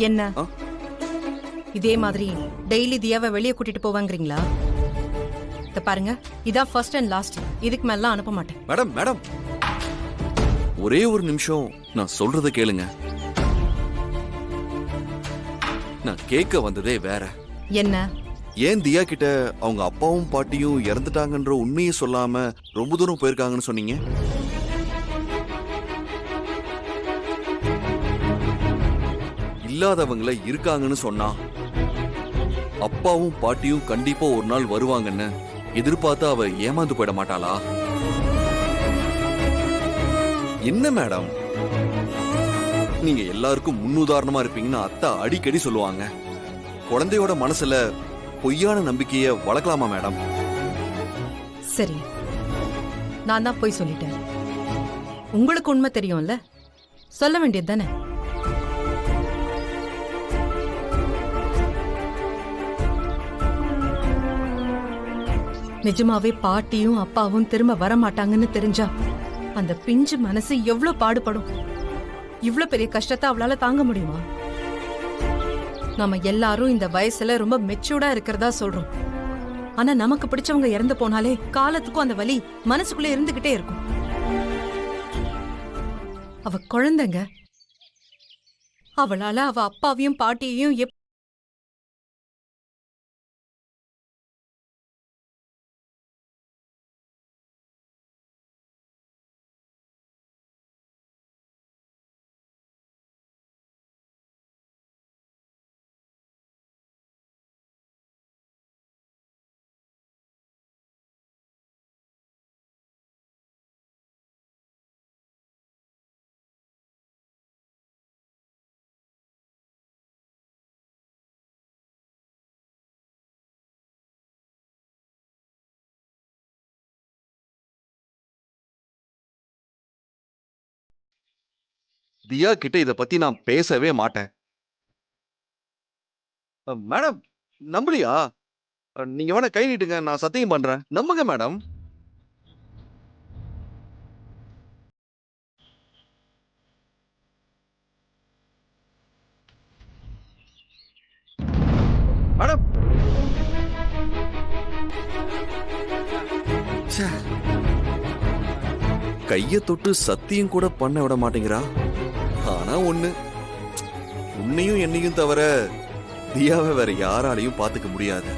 என்ன இதே மாதிரி டெய்லி தியாவை வெளியே கூட்டிட்டு போவாங்கறீங்களா? இத பாருங்க, இதான் ஃபர்ஸ்ட் அண்ட் லாஸ்ட். இதுக்கு மேல அனுப்ப மாட்டேன். மேடம் மேடம், ஒரே ஒரு நிமிஷம் நான் சொல்றத கேளுங்க. நான் கேட்க வந்ததே வேற. என்ன? ஏன் தியா கிட்ட அவங்க அப்பாவும் பாட்டியும் இறந்துட்டாங்கன்ற உண்மையை சொல்லாம ரொம்ப தூரம் போயிருக்காங்கன்னு சொன்னீங்க? இல்லாதவங்கள இருக்காங்கன்னு சொன்னா அப்பாவும் பாட்டியும் கண்டிப்பா ஒரு நாள் வருவாங்கன்னு எதிர்பார்த்து அவ ஏமாந்து போயிட மாட்டாளா? என்ன மேடம், நீங்க எல்லாருக்கும் முன்னுதாரணமா இருப்பீங்கன்னு அத்தா அடிக்கடி சொல்லுவாங்க. குழந்தையோட மனசுல பொய்யான நம்பிக்கைய வளர்க்கலாமா மேடம்? சரி, நான் தான் போய் சொல்லிட்டேன். உங்களுக்கு உண்மை தெரியும்ல, சொல்ல வேண்டியது தானே? நிஜமாவே பாட்டியும் அப்பாவும் திரும்ப வர மாட்டாங்கன்னு தெரிஞ்சா அந்த பிஞ்சு மனசு எவ்வளவு பாடுபடும். இவ்வளவு பெரிய கஷ்டத்தை அவளால தாங்க முடியுமா? நாம எல்லாரும் இந்த வயசுல ரொம்ப மெச்சூர்டா இருக்கிறதா சொல்றோம். ஆனா நமக்கு பிடிச்சவங்க இறந்து போனாலே காலத்துக்கும் அந்த வலி மனசுக்குள்ள இருந்துகிட்டே இருக்கும். அவ குழந்தைங்க, அவளால அவ அப்பாவையும் பாட்டியையும் தியா கிட்ட இத பத்தி நான் பேசவே மாட்டேன். மேடம், நம்பலையா? நீங்க வேணா கை நீட்டுங்க, நான் சத்தியம் பண்றேன். நம்புங்க மேடம். மேடம், கைய தொட்டு சத்தியம் கூட பண்ண விட மாட்டேங்கிறா. ஆனா ஒண்ணு, உன்னையும் என்னையும் தவிர தியாவை வேற யாராலையும் பாத்துக்க முடியாது.